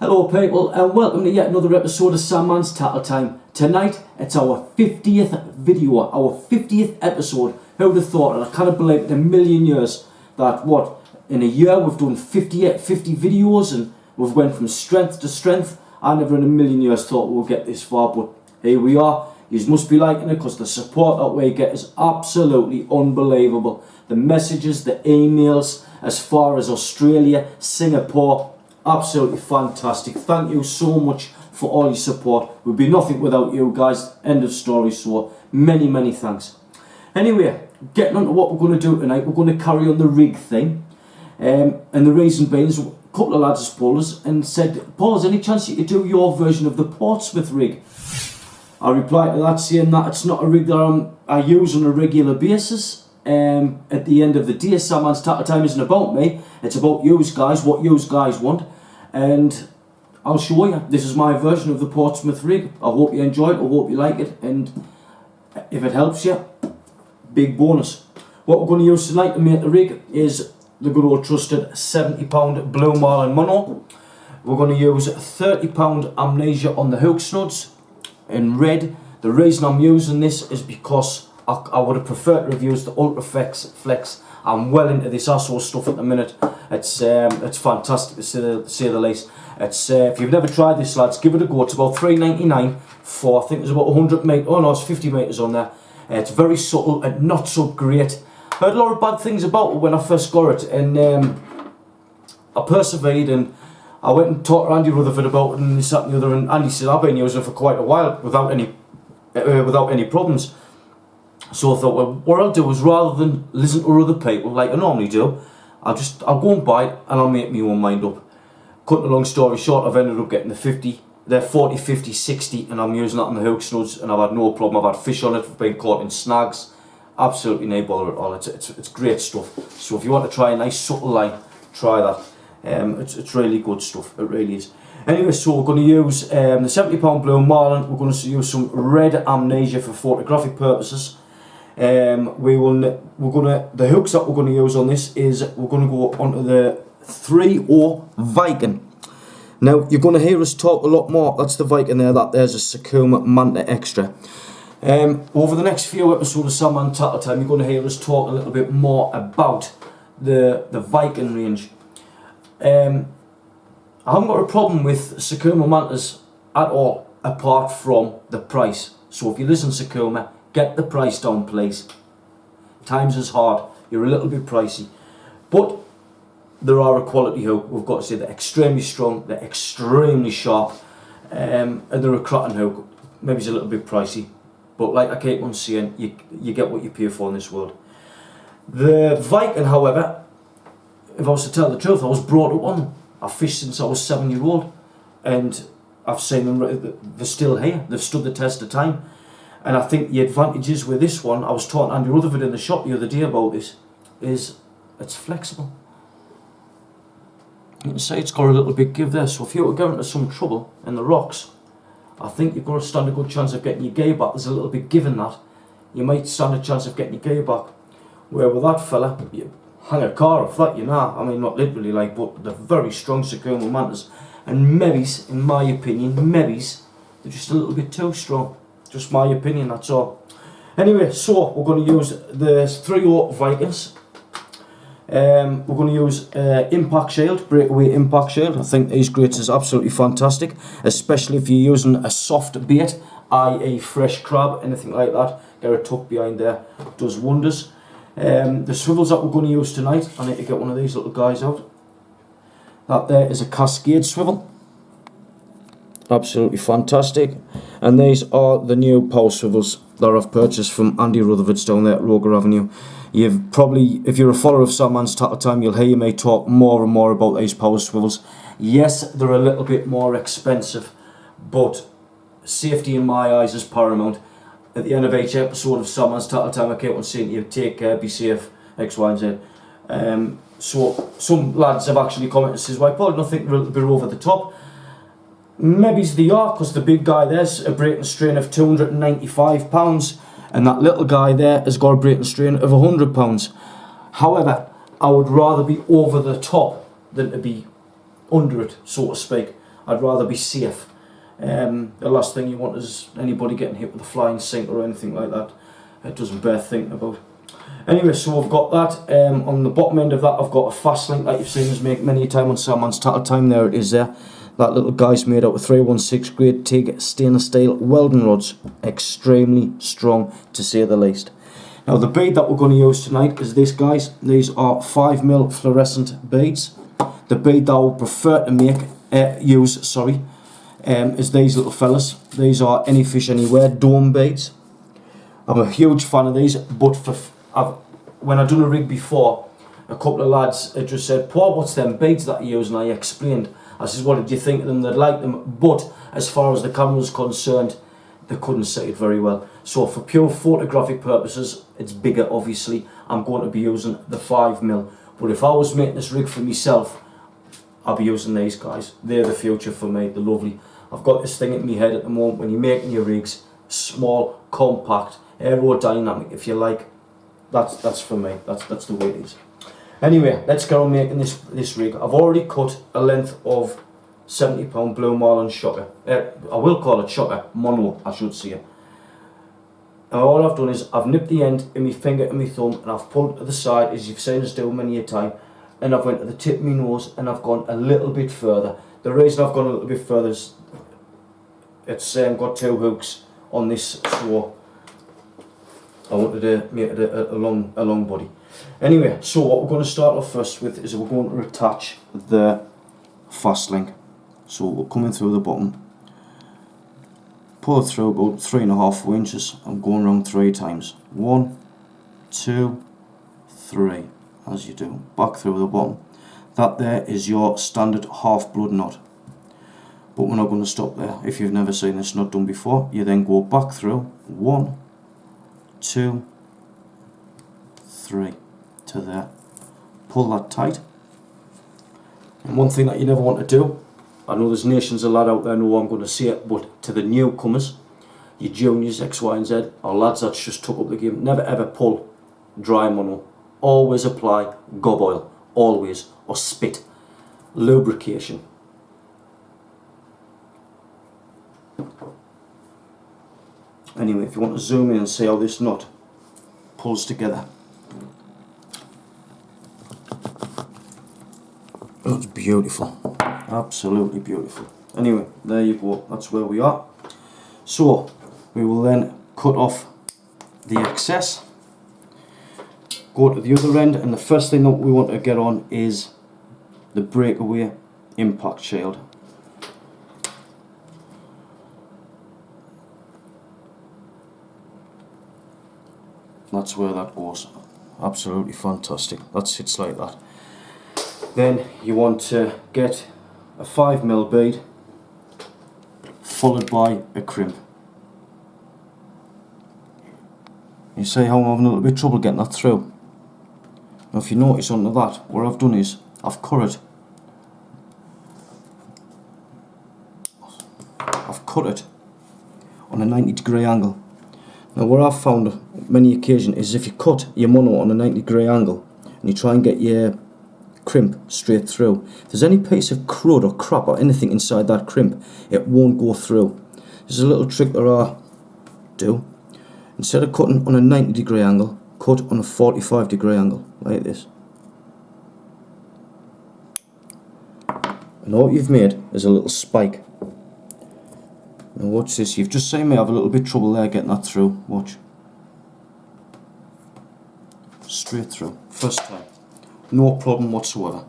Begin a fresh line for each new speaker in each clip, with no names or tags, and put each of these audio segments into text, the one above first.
Hello people and welcome to yet another episode of Sandmans Tattle Time. Tonight it's our 50th video, our 50th episode. Who would have thought, and I can't believe it in a million years, that in a year we've done 50 videos and we've went from strength to strength. I never in a million years thought we'll get this far, but here we are. You must be liking it because the support that we get is absolutely unbelievable. The messages, the emails as far as Australia, Singapore, absolutely fantastic. Thank you so much for all your support. We'd be nothing without you guys. End of story. So many thanks. Anyway, getting on to what we're going to do tonight, we're going to carry on the rig thing. And the reason being is a couple of lads have pulled us and said, Paul, is there any chance you could do your version of the Portsmouth rig? I replied to that saying that it's not a rig that I use on a regular basis. At the end of the day, Sandmans Tattle Time isn't about me. It's about you guys, what you guys want. And I'll show you. This is my version of the Portsmouth rig. I hope you enjoy it. I hope you like it. And if it helps you, big bonus. What we're going to use tonight to make the rig is the good old trusted £70 Blue Marlin mono. We're going to use £30 Amnesia on the hook snods in red. The reason I'm using this is because I would have preferred to have used the Ultra Flex. I'm well into this ASO stuff at the minute. It's fantastic to say the least. It's if you've never tried this, lads, give it a go. It's about $3.99 for, I think there's about 100 metres. Oh no, it's 50 metres on there. It's very subtle and not so great. I heard a lot of bad things about it when I first got it, and I persevered and I went and talked to Andy Rutherford about it and this, that and the other, and Andy said I've been using it for quite a while without any problems. So I thought, well, what I'll do is, rather than listen to other people like I normally do, I'll go and buy it and I'll make my own mind up. Cutting a long story short, I've ended up getting the 40, 50, 60, and I'm using that on the hook snods, and I've had no problem. I've had fish on it, I've been caught in snags, absolutely no bother at all. It's great stuff. So if you want to try a nice subtle line, try that. It's really good stuff, it really is. Anyway, so we're going to use the £70 Blue Marlin. We're going to use some red Amnesia for photographic purposes. The hooks that we're going to use on this is we're going to go onto the 3/0 Viking. Now you're going to hear us talk a lot more. That's the Viking there. There's a Sakuma Manta Extra. Over the next few episodes of Sandmans Tattle Time, you're going to hear us talk a little bit more about the Viking range. I haven't got a problem with Sakuma Mantas at all, apart from the price. So if you listen, Sakuma, get the price down, please. Times is hard. You're a little bit pricey, but there are a quality hook. We've got to say they're extremely strong. They're extremely sharp, and they're a cracking hook. Maybe it's a little bit pricey, but like I keep on saying, you get what you pay for in this world. The Viking, however, if I was to tell the truth, I was brought up on them. I've fished since I was 7-year-old, and I've seen them. They're still here. They've stood the test of time. And I think the advantages with this one, I was talking to Andy Rutherford in the shop the other day about this, is it's flexible. You can see it's got a little bit give there, so if you were going into some trouble in the rocks, I think you're going to stand a good chance of getting your gear back. There's a little bit give in that. You might stand a chance of getting your gear back. Where with that fella, you hang a car off that, you know. I mean, not literally like, but they're very strong Sakuma Mantas. And maybes, in my opinion, maybes, they're just a little bit too strong. Just my opinion, that's all. Anyway, so we're going to use the 3/0 Vikings. We're going to use impact shield, breakaway impact shield. I think these grates is absolutely fantastic, especially if you're using a soft bait, i.e. fresh crab, anything like that. Get a tuck behind there, does wonders. The swivels that we're going to use tonight, I need to get one of these little guys out. That there is a Cascade swivel. Absolutely fantastic. And these are the new power swivels that I've purchased from Andy Rutherford's down there at Roger Avenue. You've probably, if you're a follower of Sandmans Tattle Time, you'll hear me talk more and more about these power swivels. Yes, they're a little bit more expensive, but safety in my eyes is paramount. At the end of each episode of Sandmans Tattle Time, I keep on saying to you, take care, be safe, X, Y and Z. So some lads have actually commented and says, why Paul, I don't think they're a little bit over the top. Maybe they are, because the big guy there's a breaking strain of £295, and that little guy there has got a breaking strain of £100. However, I would rather be over the top than to be under it, so to speak. I'd rather be safe. The last thing you want is anybody getting hit with a flying sinker or anything like that. It doesn't bear thinking about. Anyway, so I've got that. On the bottom end of that, I've got a fast link that you've seen us make many a time on Sandmans Tattle Time. There it is there. That little guy's made out of 316 grade TIG stainless steel welding rods. Extremely strong, to say the least. Now the bead that we're going to use tonight is this, guys. These are 5mm fluorescent beads. The bead that I would prefer to use is these little fellas. These are Any Fish Anywhere dome beads. I'm a huge fan of these, but when I done a rig before, a couple of lads had just said, "Paul, what's them beads that you use?" And I explained. I says, "What did you think of them?" They'd like them, but as far as the camera was concerned, they couldn't see it very well. So for pure photographic purposes, it's bigger obviously. I'm going to be using the 5mm. But if I was making this rig for myself, I'll be using these guys. They're the future for me, they're lovely. I've got this thing in my head at the moment, when you're making your rigs, small, compact, aerodynamic if you like, that's for me, that's the way it is. Anyway, let's get on making this rig. I've already cut a length of 70 pound blue marlin shocker. I will call it shocker, mono I should say. And all I've done is I've nipped the end in my finger and my thumb, and I've pulled it to the side, as you've seen us do many a time, and I've went to the tip of my nose and I've gone a little bit further. The reason I've gone a little bit further is it's got two hooks on this, so I wanted to make it a long body. Anyway, so what we're going to start off first with is we're going to attach the fast link. So we're coming through the bottom, pull it through about 3.5 inches. I'm going around 3 times. 1, 2, 3, as you do. Back through the bottom. That there is your standard half blood knot. But we're not going to stop there. If you've never seen this knot done before, you then go back through 1, 2, 3 to there. Pull that tight. And one thing that you never want to do, I know there's nations of lad out there know I'm going to say it, but to the newcomers, your juniors, X, Y and Z, or lads that's just took up the game, never ever pull dry mono. Always apply gob oil, always, or spit. Lubrication. Anyway, if you want to zoom in and see how this knot pulls together. That's beautiful, absolutely beautiful. Anyway, there you go, that's where we are. So, we will then cut off the excess, go to the other end, and the first thing that we want to get on is the breakaway impact shield. That's where that goes. Absolutely fantastic. That sits like that. Then you want to get a 5mm bead followed by a crimp. You see how I'm having a little bit of trouble getting that through. Now if you notice under that, what I've done is I've cut it on a 90-degree angle. Now what I've found on many occasions is if you cut your mono on a 90-degree angle and you try and get your crimp straight through, if there's any piece of crud or crap or anything inside that crimp, it won't go through. There's a little trick that I do. Instead of cutting on a 90-degree angle, cut on a 45-degree angle, like this. And all you've made is a little spike. Now watch this, you've just seen me have a little bit of trouble there getting that through, watch. Straight through, first time. No problem whatsoever.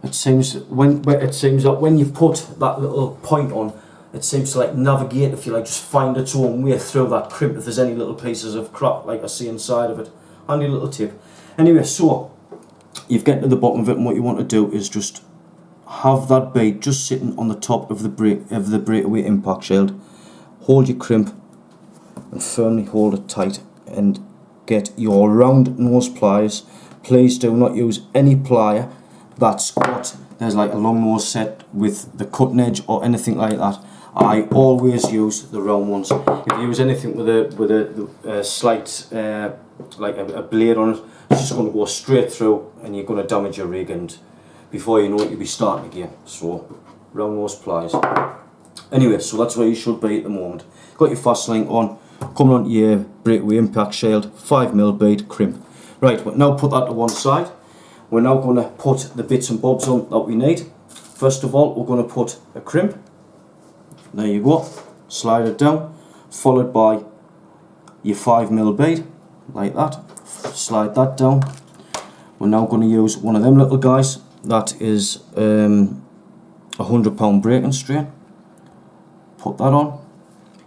It seems that when you put that little point on, it seems to like navigate, if you like, just find its own way through that crimp if there's any little pieces of crap like I see inside of it. Handy little tip. Anyway, so you've get to the bottom of it, and what you want to do is just have that bead just sitting on the top of the breakaway impact shield. Hold your crimp and firmly hold it tight, and get your round nose pliers. Please do not use any plier that's got, there's like a long nose set with the cutting edge or anything like that. I always use the round ones. If you use anything with a slight like a blade on it, it's just going to go straight through and you're going to damage your rig, and before you know it you'll be starting again. So around those plies. Anyway, so that's where you should be at the moment. Got your fast link on, coming on to your breakaway impact shield, 5mm bead, crimp. Right, we'll now put that to one side. We're now going to put the bits and bobs on that we need. First of all, we're going to put a crimp. There you go. Slide it down, followed by your 5mm bead, like that. Slide that down. We're now going to use one of them little guys. That is a £100 breaking strain. Put that on,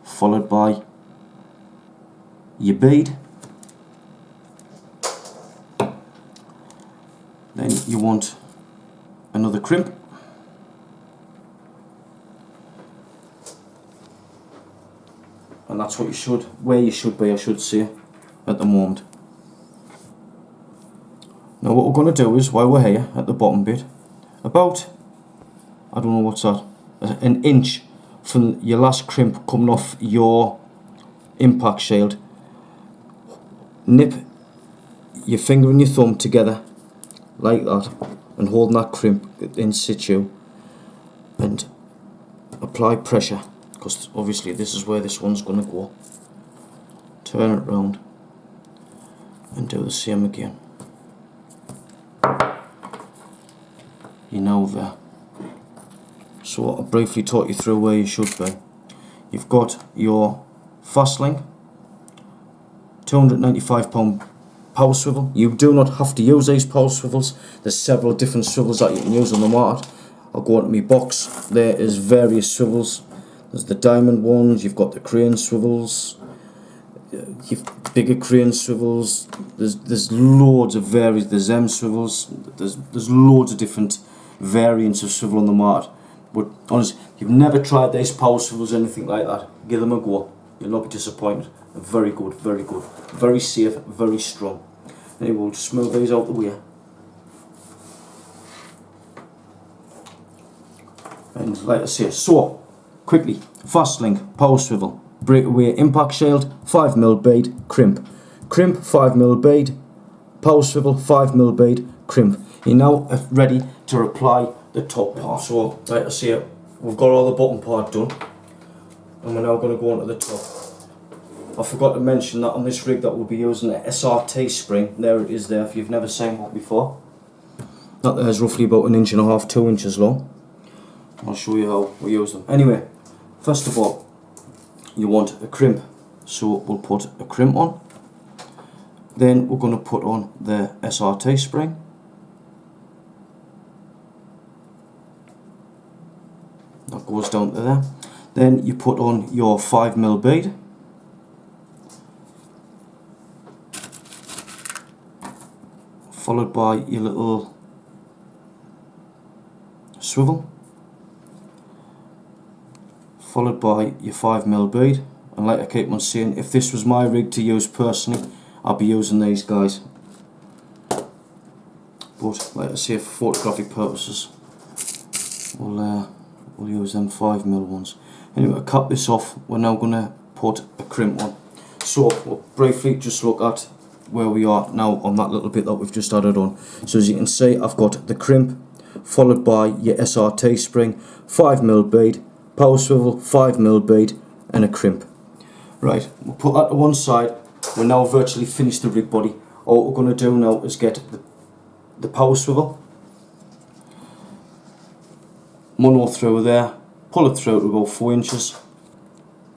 followed by your bead. Then you want another crimp. And that's what you should, where you should be, I should say, at the moment. Now what we're going to do is, while we're here at the bottom bit, about, I don't know what's that, an inch from your last crimp coming off your impact shield, nip your finger and your thumb together like that and holding that crimp in situ and apply pressure, because obviously this is where this one's going to go. Turn it round and do the same again. You're now there. So I'll briefly talk you through where you should be. You've got your fast link, £295 power swivel. You do not have to use these power swivels. There's several different swivels that you can use on the market. I'll go into my box. There is various swivels. There's the diamond ones, you've got the crane swivels, you've bigger crane swivels. There's loads of various. There's M swivels. There's loads of different variants of swivel on the market. But honestly, if you've never tried these power swivels or anything like that, give them a go. You'll not be disappointed. They're very good, very safe, very strong. Anyway, we'll just move these out the way. And like I say, so quickly, fast link, power swivel, breakaway impact shield, 5mm bead, crimp. Crimp, 5mm bead, power swivel, 5mm bead, crimp. You're now ready to apply the top part. So, like I say, we've got all the bottom part done, and we're now going to go on to the top. I forgot to mention that on this rig that we'll be using an SRT spring. There it is there, if you've never seen one before. That there is roughly about 1.5 inches, 2 inches long. I'll show you how we use them. Anyway, first of all, you want a crimp. So we'll put a crimp on. Then we're going to put on the SRT spring. That goes down to there. Then you put on your 5mm bead. Followed by your little swivel. Followed by your 5mm bead. And like I keep on saying, if this was my rig to use personally, I'd be using these guys. But like I say, for photographic purposes, we'll use them 5mm ones. Anyway, to cap this off, we're now going to put a crimp on. So we'll briefly just look at where we are now on that little bit that we've just added on. So as you can see, I've got the crimp, followed by your SRT spring, 5mm bead, power swivel, 5mm bead, and a crimp. Right, we'll put that to one side. We're now virtually finished the rig body. All we're going to do now is get the power swivel, mono through there, pull it through to about 4 inches,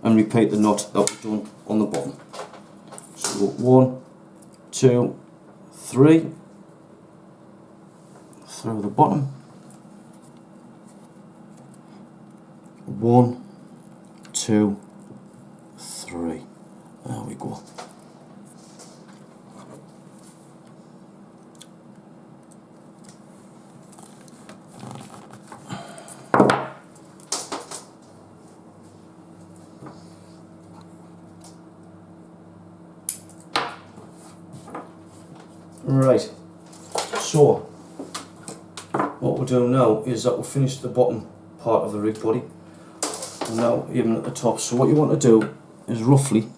and repeat the knot that we've done on the bottom. So 1, 2, 3 through the bottom. 1, 2, 3. There we go. Right, so what we'll do now is that we'll finish the bottom part of the rig body. We're now even at the top. So what you want to do is roughly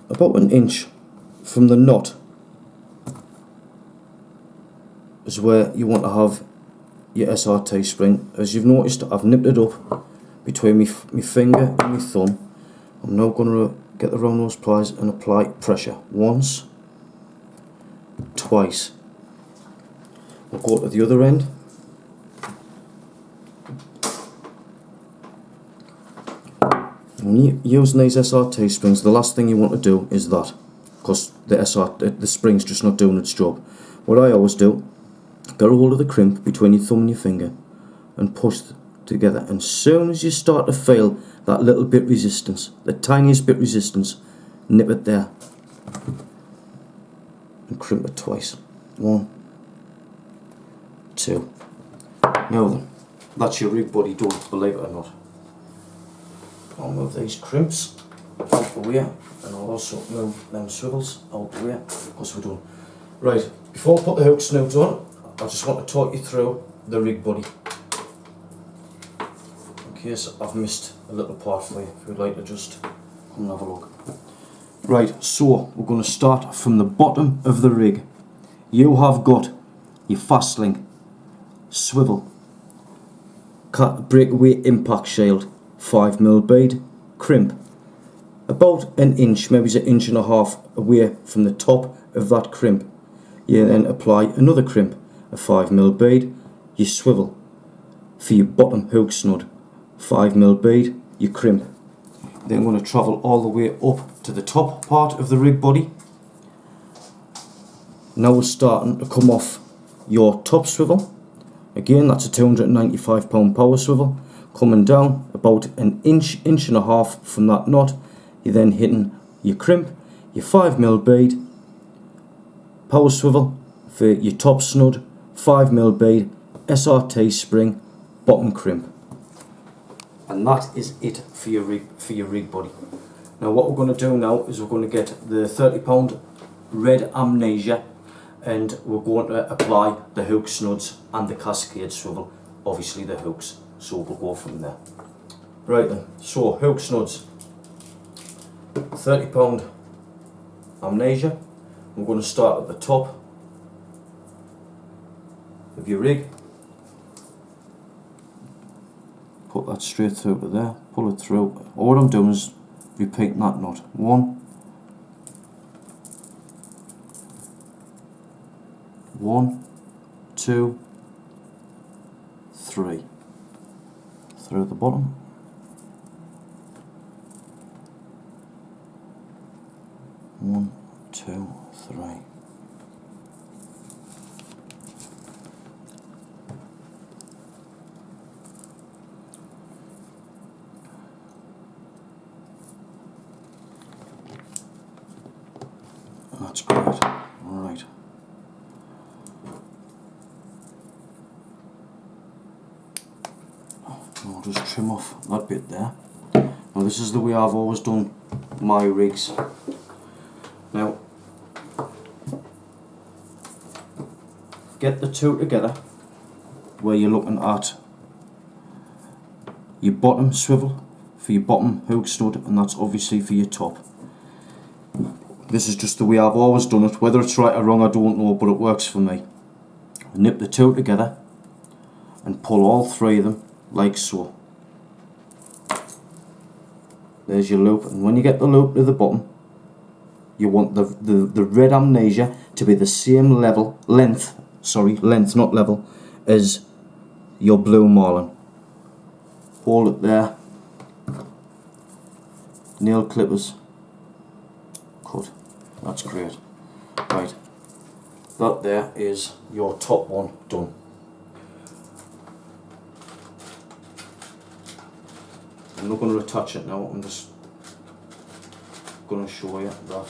about 1 inch from the knot
is where you want to have your SRT spring. As you've noticed, I've nipped it up between my finger and my thumb. I'm now going to get around those pliers and apply pressure. Once, twice. We'll go to the other end. When you're using these SRT springs, the last thing you want to do is that, because the spring's just not doing its job. What I always do, get a hold of the crimp between your thumb and your finger and push together, and as soon as you start to feel that little bit resistance, the tiniest bit resistance, nip it there and crimp it twice. 1, 2. Now then, that's your rig body done, believe it or not. I'll move these crimps out the way, and I'll also move them swivels out the way, because we're done. Right, before I put the hook snoods on, I just want to talk you through the rig body, in case I've missed a little part for you, if you'd like to just come and have a look. Right, so we're going to start from the bottom of the rig. You have got your fast link, swivel, breakaway impact shield, 5mm bead, crimp, about an inch, maybe an inch and a half away from the top of that crimp. You then apply another crimp, a 5mm bead, you swivel for your bottom hook snood, 5mm bead, you crimp. Then I'm going to travel all the way up to the top part of the rig body. Now we're starting to come off your top swivel. Again, that's a 295 pound power swivel. Coming down about an inch, inch and a half from that knot. You're then hitting your crimp, your 5mm bead, power swivel for your top snood, 5mm bead, SRT spring, bottom crimp. And that is it for your rig body. Now what we're going to do now is we're going to get the 30 pound red amnesia, and we're going to apply the hook snuds and the cascade swivel, obviously the hooks. So we'll go from there. Right then, so hook snuds, 30 pound amnesia. We're going to start at the top of your rig. Put that straight through to there, pull it through. All I'm doing is repeating that knot. 1, 2, 3. Through the bottom. 1, 2, 3. That's great. Alright. I'll just trim off that bit there. Now this is the way I've always done my rigs. Now get the two together where you're looking at your bottom swivel for your bottom hook stud, and that's obviously for your top. This is just the way I've always done it. Whether it's right or wrong I don't know, but it works for me. Nip the two together and pull all three of them like so. There's your loop, and when you get the loop to the bottom, you want the red amnesia to be the same length not level, as your blue marlin. Hold it there, nail clippers, cut. That's great. Right, that there is your top one done. I'm not going to attach it now, I'm just going to show you that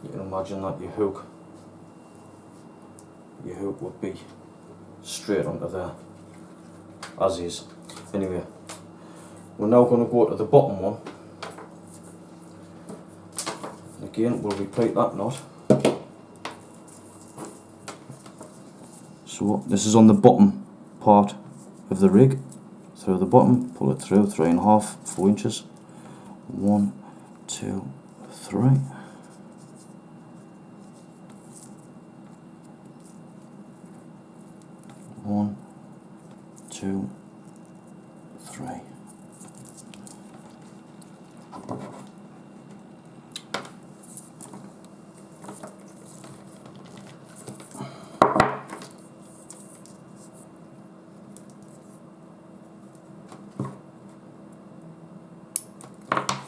you can imagine that your hook would be straight onto there, as is. Anyway, we're now going to go to the bottom one. Again, we'll repeat that knot. So this is on the bottom part of the rig. Through the bottom, pull it through 3.5, 4 inches. 1, 2, 3. 1, 2, 3.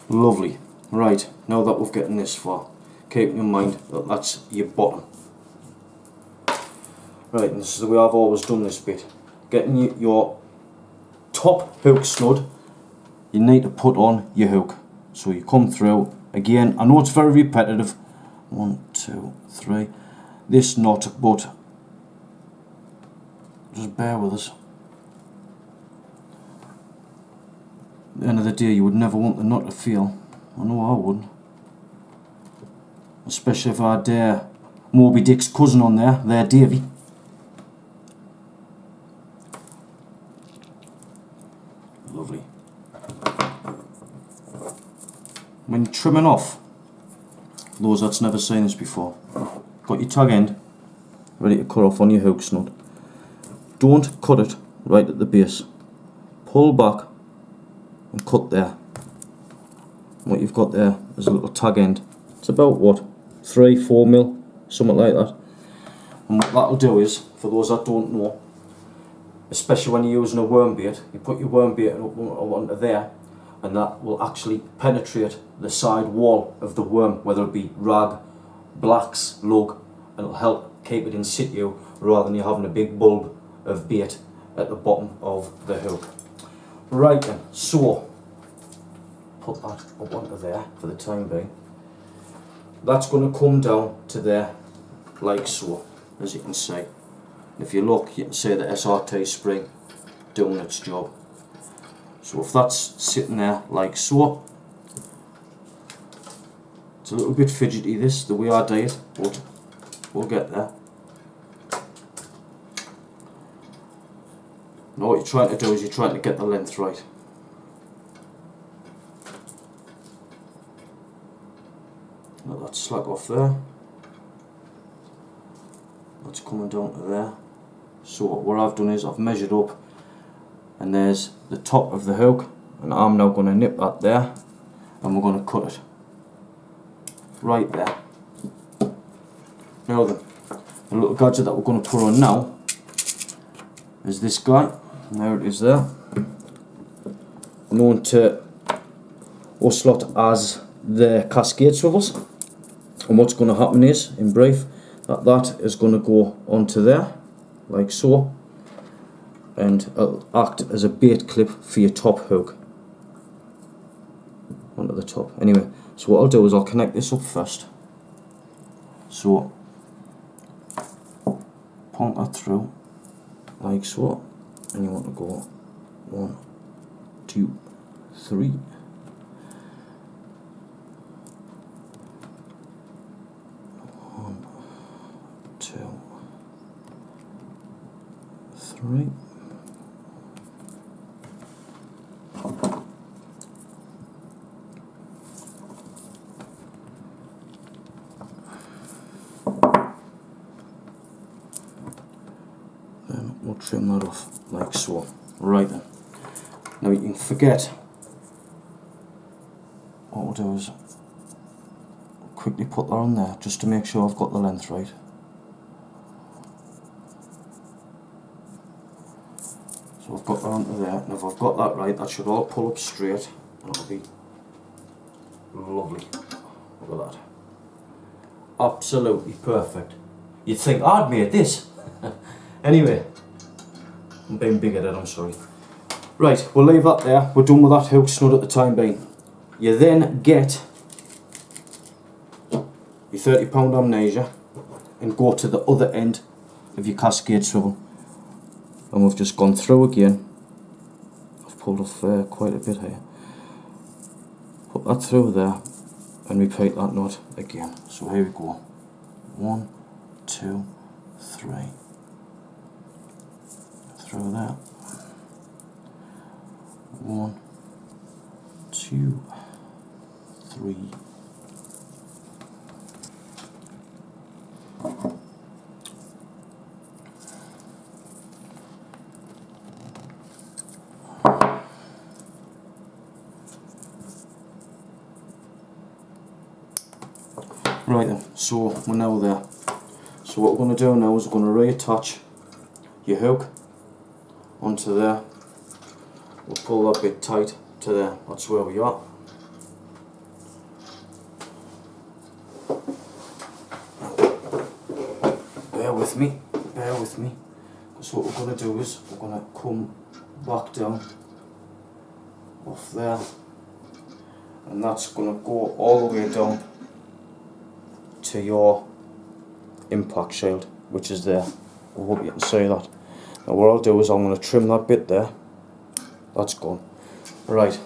Lovely. Right, now that we've gotten this far, keep in mind that that's your bottom. Right, and this is the way I've always done this bit. Getting your top hook snood, you need to put on your hook. So you come through, again, I know it's very repetitive, 1, 2, 3, this knot, but just bear with us. At the end of the day, you would never want the knot to fail. I know I wouldn't. Especially if I had Moby Dick's cousin on there, Davy. Lovely. When trimming off, for those that's never seen this before, got your tag end ready to cut off on your hook snood. Don't cut it right at the base. Pull back and cut there. What you've got there is a little tag end. It's about what, 3-4 mil, something like that. And what that'll do is, for those that don't know, especially when you're using a worm bait, you put your worm bait up onto there, and that will actually penetrate the side wall of the worm, whether it be rag, blacks, lug, and it'll help keep it in situ rather than you having a big bulb of bait at the bottom of the hook. Right then, so put that up onto there for the time being. That's going to come down to there like so, as you can see. If you look, you can see the SRT spring doing its job. So if that's sitting there like so, it's a little bit fidgety this, the way I do it, but we'll get there. Now what you're trying to do is you're trying to get the length right. Let that slack off there. That's coming down to there. So what I've done is I've measured up, and there's the top of the hook, and I'm now going to nip that there, and we're going to cut it right there. Now then, the little gadget that we're going to put on now is this guy. There it is there. Known to ALOT as the cascade swivels. And what's going to happen is, in brief, that is going to go onto there, like so, and it'll act as a bait clip for your top hook. Onto the top. Anyway, so what I'll do is I'll connect this up first. So, point that through, like so, and you want to go 1, 2, 3. 1, 2, 3. Then we'll trim that off like so. Right then. Now you can forget. What we'll do is quickly put that on there just to make sure I've got the length right. So I've got that onto there, and if I've got that right, that should all pull up straight, and it'll be lovely. Look at that. Absolutely perfect. You'd think I'd made this. Anyway, I'm being big-headed, I'm sorry. Right, we'll leave that there. We're done with that hook snood at the time being. You then get your £30 amnesia and go to the other end of your cascade swivel. And we've just gone through again. I've pulled off quite a bit here. Put that through there and repeat that knot again. So here we go. 1, 2, 3. Through there. 1, 2, 3. So we're now there. So what we're going to do now is we're going to reattach your hook onto there. We'll pull that bit tight to there. That's where we are. Bear with me. So what we're going to do is we're going to come back down off there, and that's going to go all the way down to your impact shield, which is there. I hope you can see that. Now what I'll do is I'm going to trim that bit there. That's gone. Right,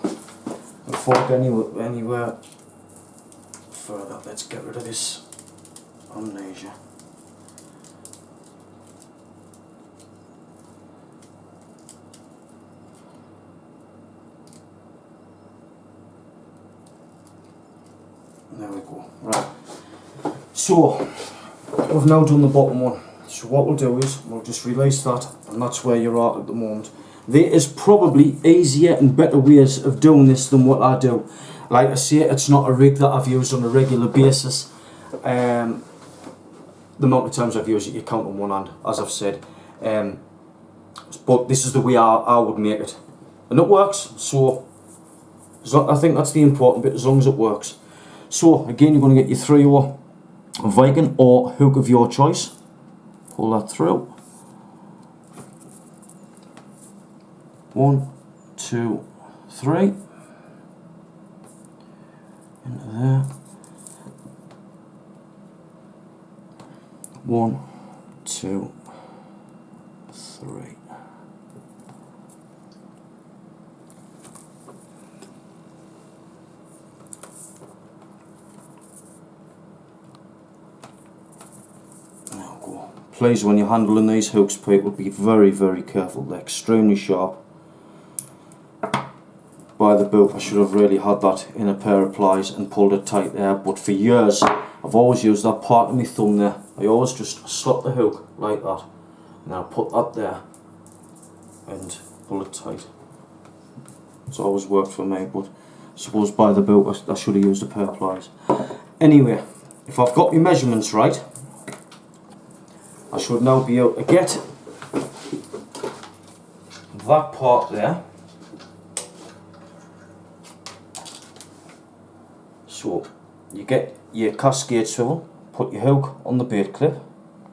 before I go anywhere further, let's get rid of this amnesia. There we go. Right. So we've now done the bottom one. So what we'll do is we'll just release that, and that's where you're at the moment. There is probably easier and better ways of doing this than what I do. Like I say, it's not a rig that I've used on a regular basis. The amount of times I've used it, you count on one hand, as I've said. But this is the way I would make it, and it works. So I think that's the important bit, as long as it works. So again, you're going to get your 3/0 Viking or hook of your choice. Pull that through. 1, 2, 3. Into there. 1, 2, 3. Now go. Please, when you're handling these hooks, people, be very, very careful. They're extremely sharp. By the boot, I should have really had that in a pair of pliers and pulled it tight there, but for years I've always used that part of my thumb there. I always just slot the hook like that, and then I put that there and pull it tight. It's always worked for me, but I suppose by the boot I should have used a pair of pliers. Anyway, if I've got my measurements right, I should now be able to get that part there. So you get your cascade swivel, put your hook on the bait clip,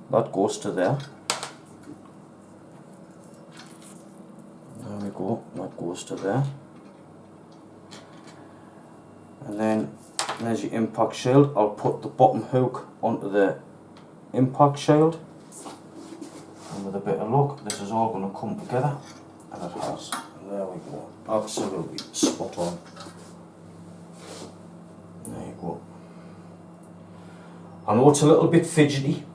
that goes to there. There we go, that goes to there. And then there's your impact shield. I'll put the bottom hook onto the impact shield. And with a bit of luck, this is all going to come together, and it has. And there we go, absolutely spot on. There you go. I know it's a little bit fidgety,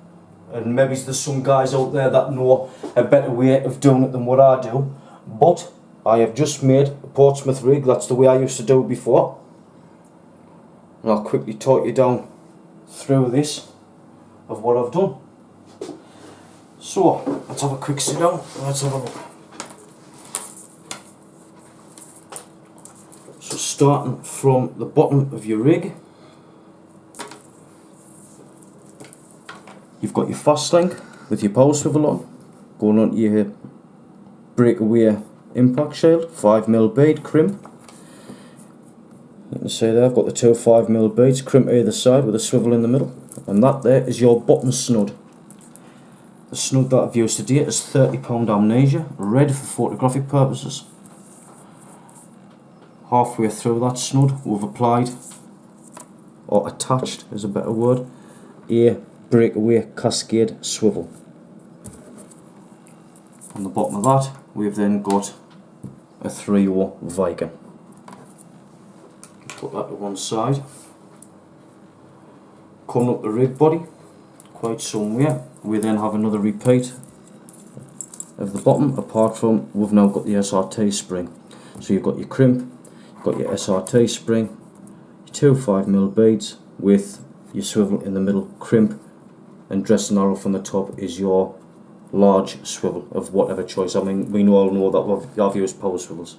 and maybe there's some guys out there that know a better way of doing it than what I do, but I have just made a Portsmouth rig. That's the way I used to do it before, and I'll quickly talk you down through this of what I've done. So let's have a quick sit down and let's have a look. So starting from the bottom of your rig, you've got your fast link with your power swivel on, going on to your breakaway impact shield, 5mm bead crimp. You can see there I've got the two 5mm beads, crimp either side with a swivel in the middle, and that there is your bottom snood. The snood that I've used today is £30 amnesia, red for photographic purposes. Halfway through that snood we've applied, or attached is a better word, a breakaway cascade swivel. On the bottom of that we've then got a 3/0 Viking. Put that to one side. Coming up the rig body quite some way, we then have another repeat of the bottom, apart from we've now got the SRT spring. So you've got your crimp, got your SRT spring, your two 5mm beads with your swivel in the middle, crimp, and dressing arrow from the top is your large swivel of whatever choice. I mean, we all know that I've used power swivels.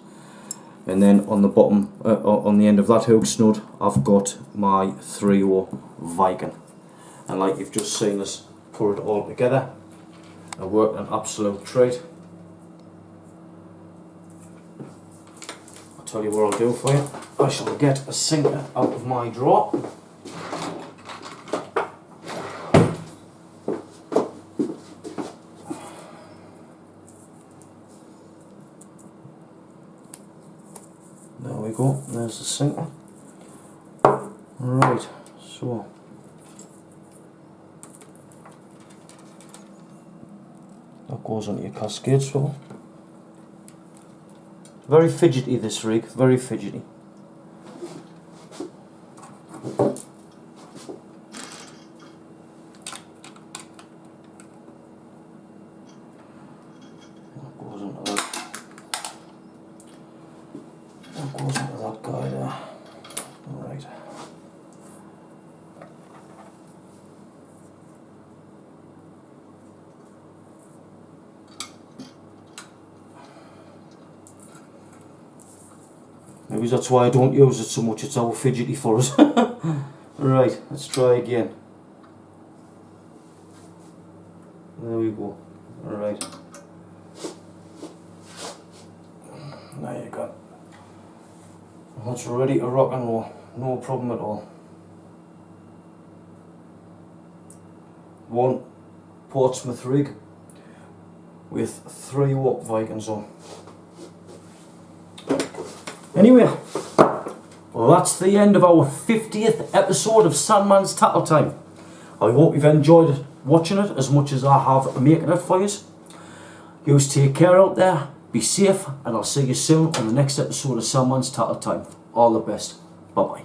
And then on the bottom, on the end of that hook snood, I've got my 3/0 Viking. and like you've just seen us put it all together. It worked an absolute treat. I'll tell you what I'll do for you. I shall get a sinker out of my drawer. There we go, there's the sinker. Right, so that goes onto your cascade swivel. Very fidgety this rig, very fidgety. That goes into that. That goes into that guy there. Alright. Maybe that's why I don't use it so much, it's all fidgety for us. Right, let's try again. There we go. Alright. There you go. That's ready to rock and roll. No problem at all. One Portsmouth rig with 3 watt Vikings on. Anyway, well, that's the end of our 50th episode of Sandman's Tackle Time. I hope you've enjoyed watching it as much as I have making it for you. You take care out there, be safe, and I'll see you soon on the next episode of Sandman's Tackle Time. All the best. Bye bye.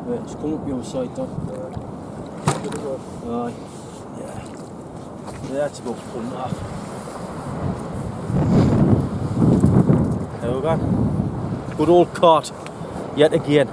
Right, let's come up your side then. Aye. Yeah. That's about full enough. There we go. Good old cart, yet again.